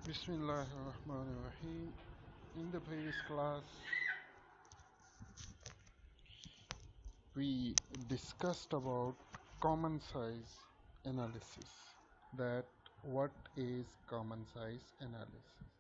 Bismillahirrahmanirrahim. In the previous class, we discussed about common size analysis. That what is common size analysis?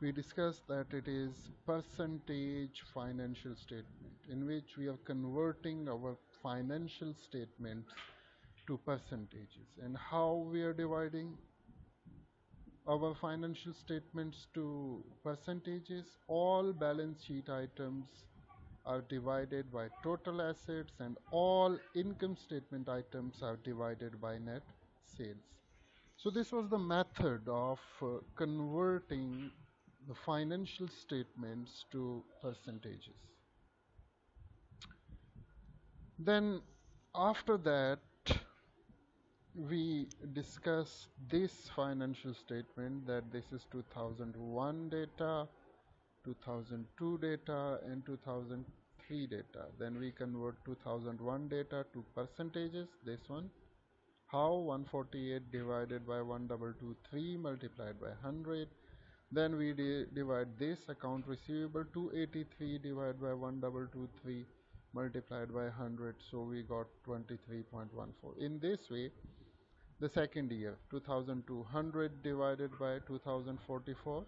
We discussed that it is percentage financial statement in which we are converting our financial statements to percentages and how we are dividing our financial statements to percentages. All balance sheet items are divided by total assets and all income statement items are divided by net sales. So this was the method of converting the financial statements to percentages. Then after that we discuss this financial statement, that this is 2001 data, 2002 data and 2003 data. Then we convert 2001 data to percentages. This one, how 148 divided by 1223 multiplied by 100. Then we divide this account receivable 283 divided by 1223 multiplied by 100, so we got 23.14. In this way, the second year, 2200 divided by 2044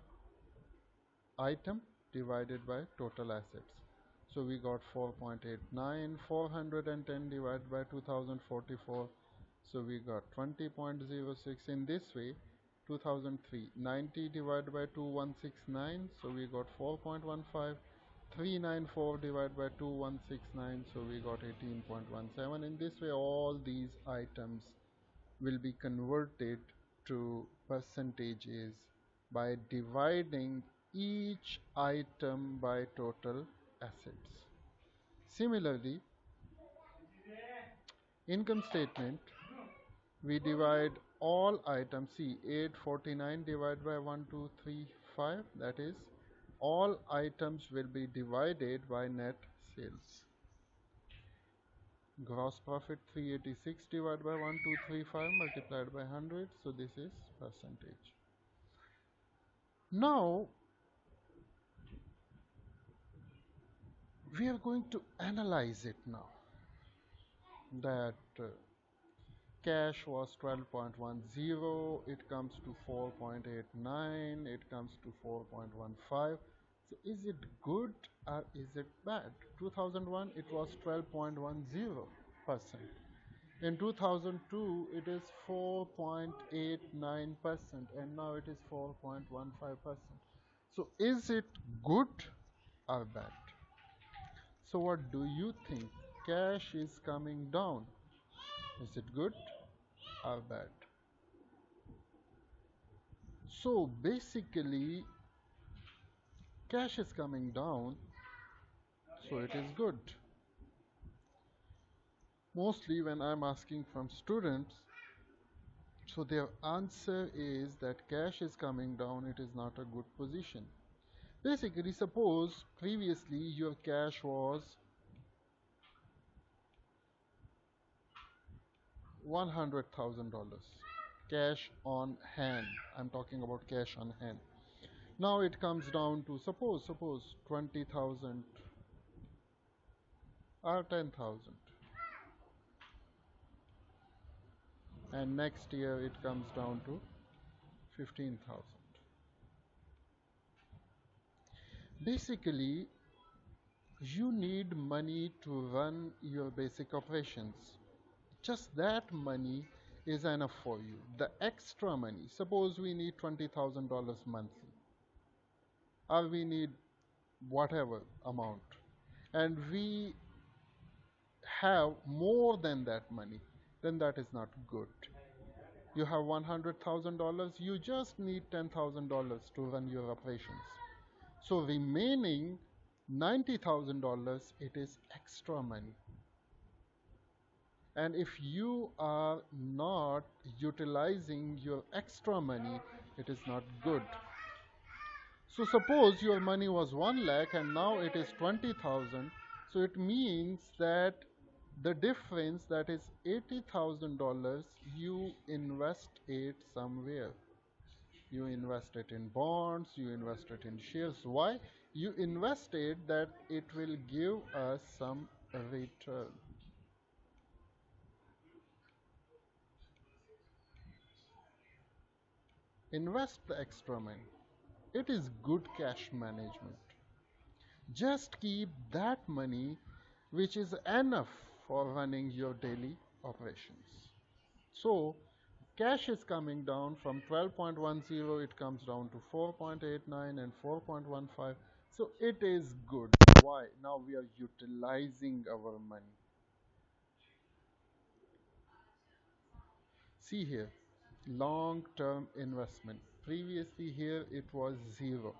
item divided by total assets. So we got 4.89, 410 divided by 2044. So we got 20.06. In this way, 2003, 90 divided by 2169. So we got 4.15. 394 divided by 2169. So we got 18.17. In this way, all these items will be converted to percentages by dividing each item by total assets. Similarly, income statement, we divide all items. See, 849 divided by 1235, that is, all items will be divided by net sales. Gross profit 386 divided by 1235 multiplied by 100, so this is percentage. Now we are going to analyze it now, that cash was 12.10, it comes to 4.89, it comes to 4.15. So is it good or is it bad? 2001 it was 12.10%. In 2002 it is 4.89% and now it is 4.15%. So is it good or bad? So what do you think? Cash is coming down. Is it good or bad? So basically, cash is coming down, so it is good. Mostly when I'm asking from students, so their answer is that cash is coming down, it is not a good position. Basically, suppose previously your cash was $100,000 cash on hand. I'm talking about cash on hand. Now it comes down to suppose 20,000 or 10,000, and next year it comes down to 15,000. Basically, you need money to run your basic operations. Just that money is enough for you. The extra money, suppose we need $20,000 monthly, or we need whatever amount, and we have more than that money, then that is not good. You have $100,000, you just need $10,000 to run your operations. So remaining $90,000, it is extra money. And if you are not utilizing your extra money, it is not good. So suppose your money was 1 lakh and now it is 20,000. So it means that the difference, that is $80,000, you invest it somewhere. You invest it in bonds, you invest it in shares. Why? You invest it that it will give us some return. Invest the extra money. It is good cash management. Just keep that money which is enough for running your daily operations. So cash is coming down from 12.10, it comes down to 4.89 and 4.15. So it is good. Why? Now we are utilizing our money. See here, long term investment. Previously here it was 0.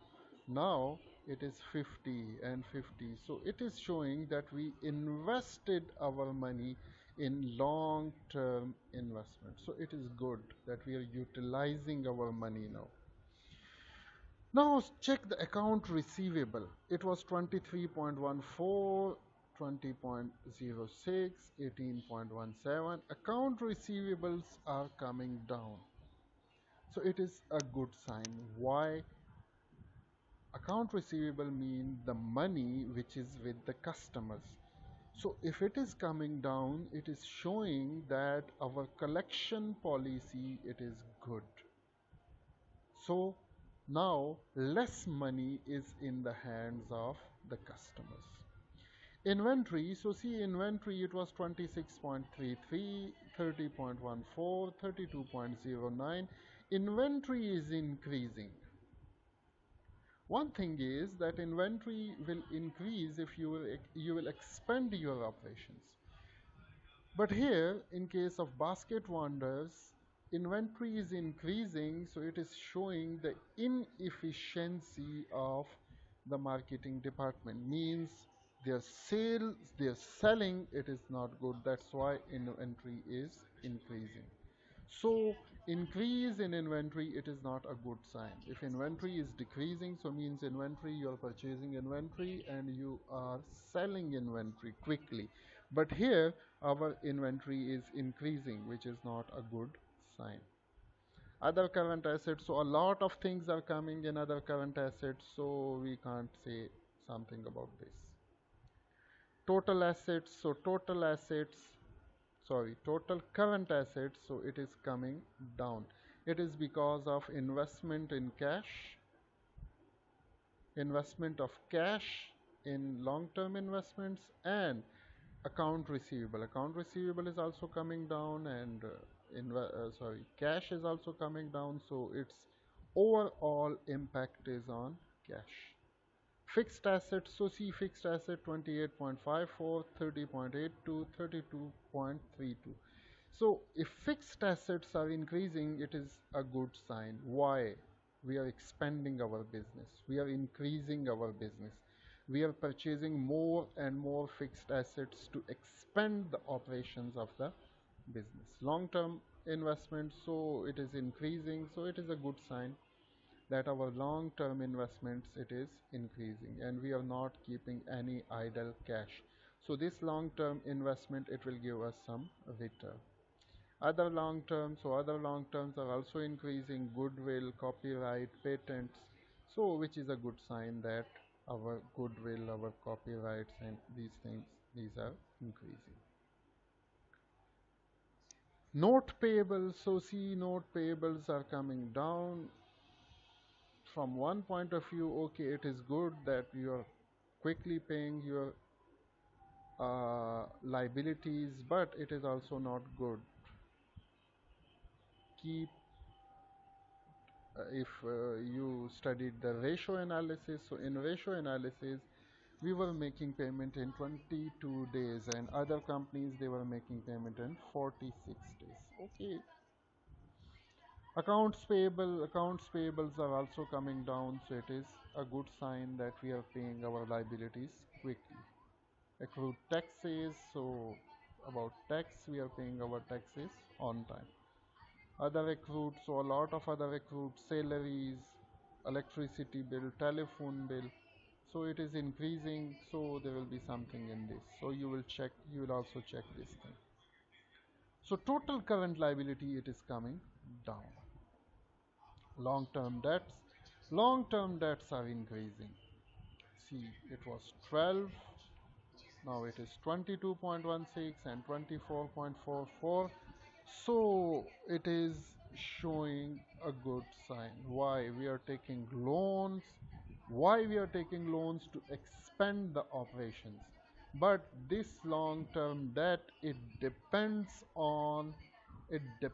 Now it is 50 and 50. So it is showing that we invested our money in long term investment. So it is good that we are utilizing our money now. Now check the account receivable. It was 23.14, 20.06, 18.17. Account receivables are coming down. So it is a good sign. Why? Account receivable means the money which is with the customers. So if it is coming down, it is showing that our collection policy it is good. So now less money is in the hands of the customers. Inventory, so see inventory it was 26.33, 30.14, 32.09. Inventory is increasing. One thing is that inventory will increase if you will expand your operations. But here, in case of basket wonders, inventory is increasing, so it is showing the inefficiency of the marketing department. Means their selling, it is not good. That's why inventory is increasing. So increase in inventory, it is not a good sign. If inventory is decreasing, so means inventory, you are purchasing inventory and you are selling inventory quickly. But here our inventory is increasing, which is not a good sign. Other current assets, so a lot of things are coming in other current assets, so we can't say something about this. Total assets, so total current assets, so it is coming down. It is because of investment of cash in long term investments and account receivable is also coming down, and cash is also coming down, so its overall impact is on cash. Fixed assets, so see fixed asset 28.54, 30.82, 32.32. So if fixed assets are increasing, it is a good sign. Why? We are expanding our business. We are increasing our business. We are purchasing more and more fixed assets to expand the operations of the business. Long-term investment, so it is increasing, so it is a good sign that our long term investments it is increasing and we are not keeping any idle cash. So this long term investment it will give us some return. Other long terms are also increasing: goodwill, copyright, patents, so which is a good sign that our goodwill, our copyrights and these things, these are increasing. Note payables, so see note payables are coming down. From one point of view, okay, it is good that you are quickly paying your liabilities, but it is also not good. Keep If you studied the ratio analysis, so in ratio analysis we were making payment in 22 days and other companies they were making payment in 46 days. Okay. Accounts payables are also coming down, so it is a good sign that we are paying our liabilities quickly. Accrued taxes, so about tax, we are paying our taxes on time. Other accrued, so a lot of other accrued: salaries, electricity bill, telephone bill, so it is increasing, so there will be something in this, so you will also check this thing. So total current liability it is coming down. Long-term debts. Long-term debts are increasing. See, it was 12, now it is 22.16 and 24.44. So it is showing a good sign. Why? We are taking loans. Why we are taking loans? To expand the operations. But this long-term debt, it depends on the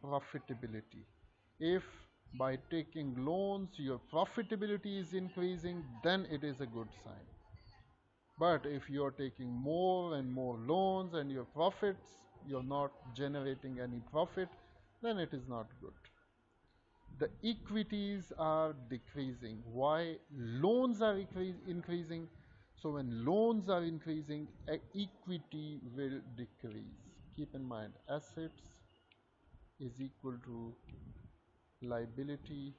profitability. If by taking loans your profitability is increasing, then it is a good sign. But if you are taking more and more loans and your profits, you're not generating any profit, then it is not good. The equities are decreasing. Why? Loans are increasing. So when loans are increasing, equity will decrease. Keep in mind, assets is equal to liability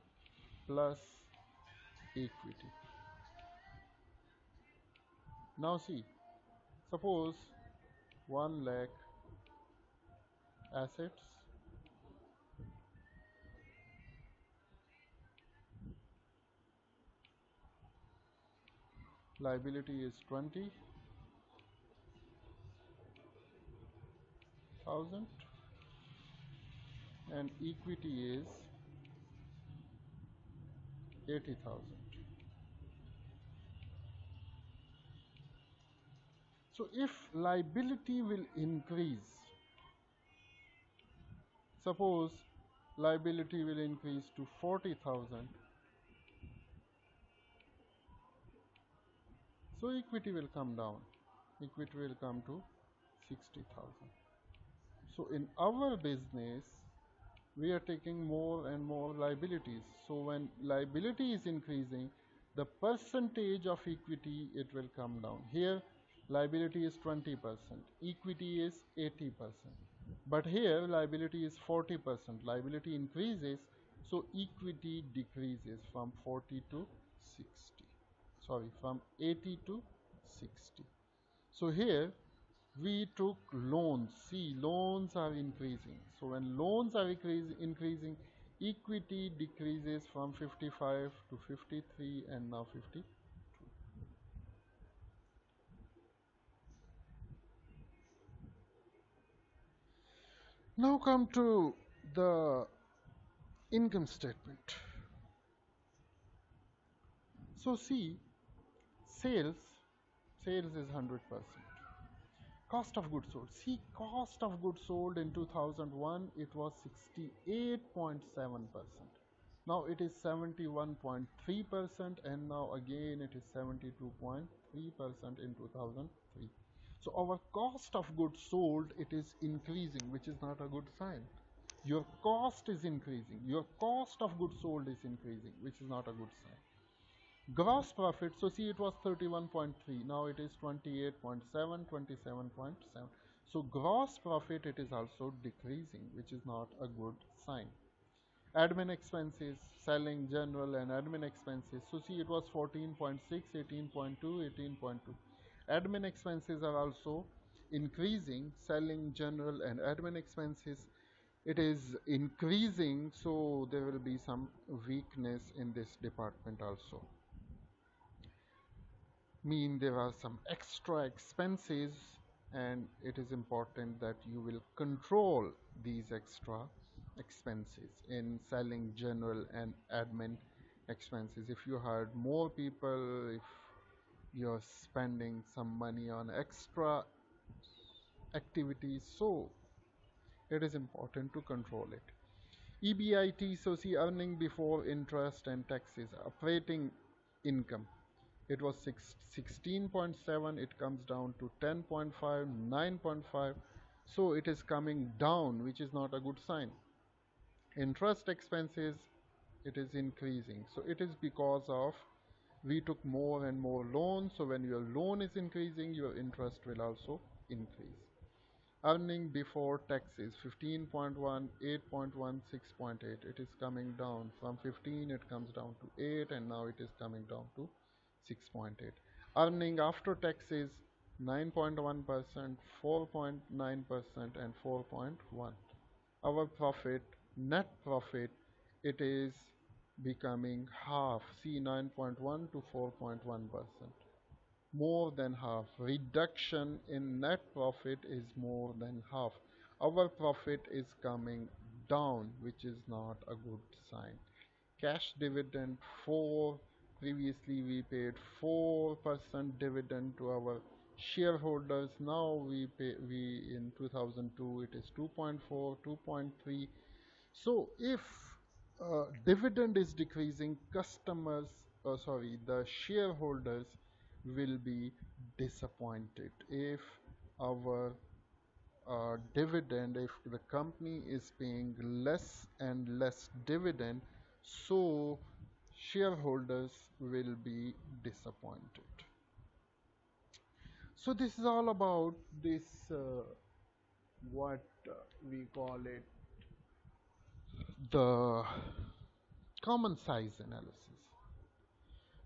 plus equity. Now see, suppose 1 lakh assets, liability is 20,000, and equity is 80,000. So if liability will increase, suppose liability will increase to 40,000, so equity will come down. Equity will come to 60,000. So in our business, we are taking more and more liabilities. So when liability is increasing, the percentage of equity, it will come down. Here liability is 20%, equity is 80%. But here liability is 40%. Liability increases, so equity decreases from 40 to 60. Sorry, from 80 to 60. So here we took loans. See, loans are increasing. So when loans are increasing, equity decreases from 55 to 53 and now 50. Now come to the income statement. So see, sales, sales is 100%. Cost of goods sold. See, cost of goods sold in 2001, it was 68.7%. Now it is 71.3%, and now again it is 72.3% in 2003. So our cost of goods sold, it is increasing, which is not a good sign. Your cost is increasing. Your cost of goods sold is increasing, which is not a good sign. Gross profit, so see, it was 31.3, now it is 28.7, 27.7. So gross profit, it is also decreasing, which is not a good sign. Admin expenses, selling, general and admin expenses, so see, it was 14.6, 18.2, 18.2. Admin expenses are also increasing. Selling, general and admin expenses, it is increasing, so there will be some weakness in this department also. Mean there are some extra expenses, and it is important that you will control these extra expenses in selling, general and admin expenses. If you hired more people, if you're spending some money on extra activities, so it is important to control it. EBIT, so see, earning before interest and taxes, operating income, it was 16.7, it comes down to 10.5, 9.5. So it is coming down, which is not a good sign. Interest expenses, it is increasing. So it is because of we took more and more loans. So when your loan is increasing, your interest will also increase. Earning before taxes, 15.1, 8.1, 6.8. It is coming down. From 15, it comes down to 8, and now it is coming down to 6.8. Earning after taxes, 9.1%, 4.9%, and 4.1. Our profit, net profit, it is becoming half. See, 9.1 to 4.1%. More than half. Reduction in net profit is more than half. Our profit is coming down, which is not a good sign. Cash dividend 4. Previously we paid 4% dividend to our shareholders. Now we in 2002 it is 2.4, 2.3. So if dividend is decreasing, the shareholders will be disappointed. If our dividend, if the company is paying less and less dividend, so shareholders will be disappointed. So this is all about this what we call it, the common size analysis.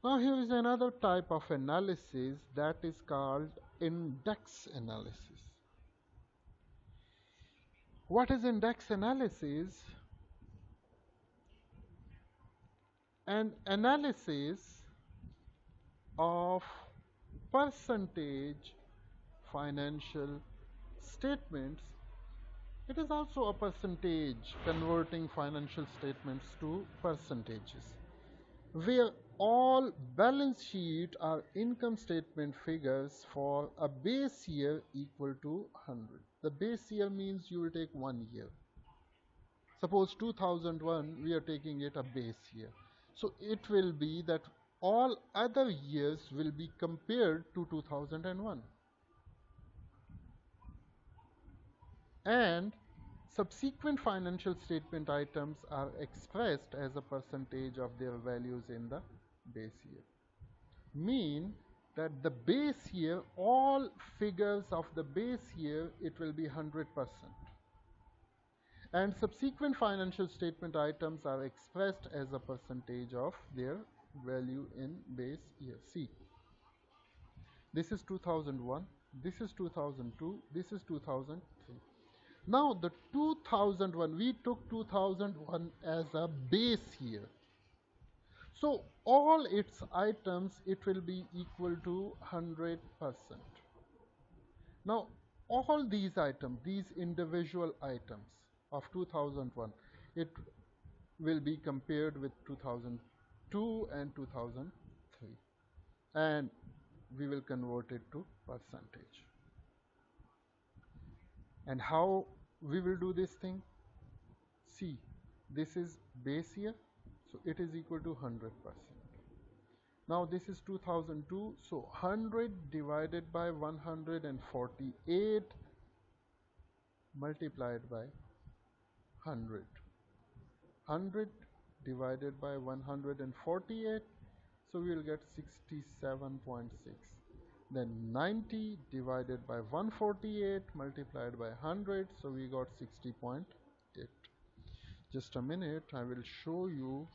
Now here is another type of analysis that is called index analysis. What is index analysis? An analysis of percentage financial statements. It is also a percentage, converting financial statements to percentages, where all balance sheet or income statement figures for a base year equal to 100. The base year means you will take 1 year. Suppose 2001, we are taking it a base year. So it will be that all other years will be compared to 2001. And subsequent financial statement items are expressed as a percentage of their values in the base year. Mean that the base year, all figures of the base year, it will be 100%. And subsequent financial statement items are expressed as a percentage of their value in base year. See, this is 2001, this is 2002, this is 2003. Now the 2001, we took 2001 as a base year. So all its items, it will be equal to 100%. Now all these items, these individual items of 2001, it will be compared with 2002 and 2003. And we will convert it to percentage. And how we will do this thing? See, this is base year, so it is equal to 100%. Now this is 2002, so 100 divided by 148 multiplied by 100. 100 divided by 148, so we will get 67.6. Then 90 divided by 148 multiplied by 100, so we got 60.8. Just a minute, I will show you.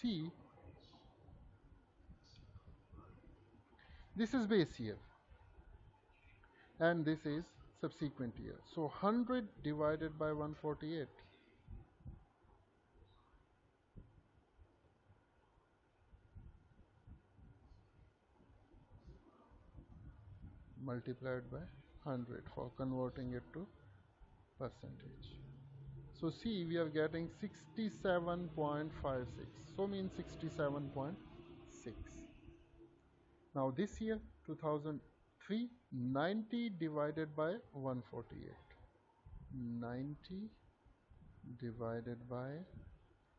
See, this is base year and this is subsequent year. So 100 divided by 148. Multiplied by 100 for converting it to percentage. So see, we are getting 67.56. So means 67.6. Now this year, 2003, 90 divided by 148. 90 divided by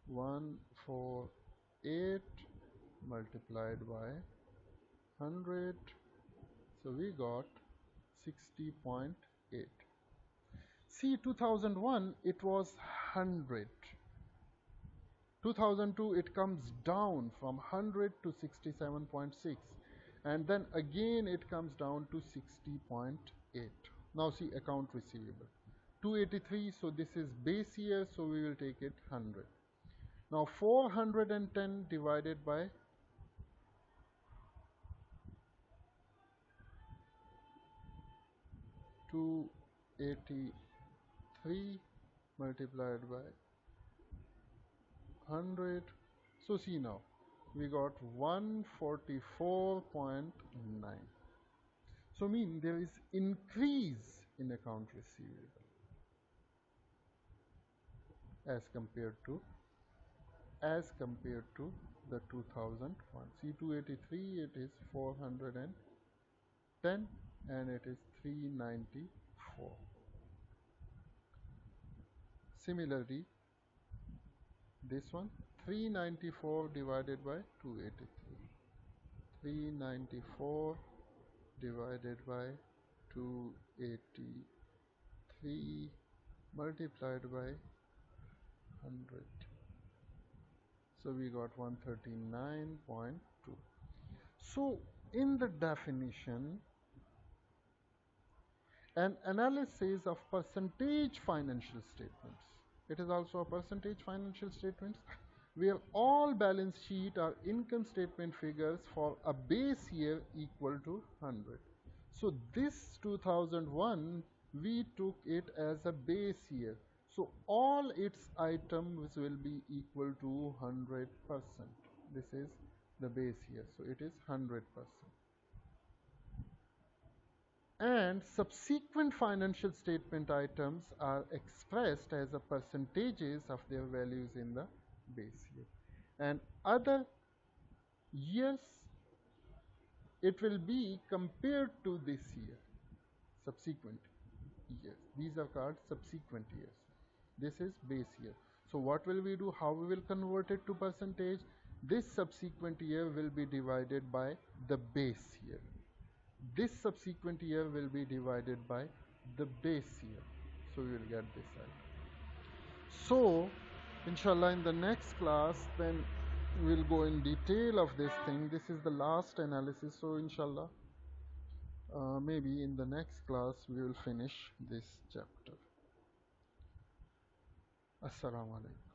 148 multiplied by 100. So we got 60.8. See, 2001 it was 100. 2002 it comes down from 100 to 67.6, and then again it comes down to 60.8. Now see, account receivable 283, so this is base year, so we will take it 100. Now 410 divided by 283 multiplied by 100. So see now, we got 144.9. So mean there is increase in account receivable as compared to the 2001. See 283, it is 410 and it is 394. Similarly, this one 394 divided by 283. 394 divided by 283 multiplied by 100. So we got 139.2. So in the definition, an analysis of percentage financial statements. It is also a percentage financial statements where all balance sheet or income statement figures for a base year equal to 100. So this 2001 we took it as a base year. So all its items will be equal to 100%. This is the base year. So it is 100%. And subsequent financial statement items are expressed as a percentages of their values in the base year. And other years, it will be compared to this year, subsequent years. These are called subsequent years. This is base year. So what will we do? How we will convert it to percentage? This subsequent year will be divided by the base year. This subsequent year will be divided by the base year. So we will get this out. So inshallah in the next class then we'll go in detail of this thing. This is the last analysis. So inshallah maybe in the next class we will finish this chapter. Assalamu alaikum.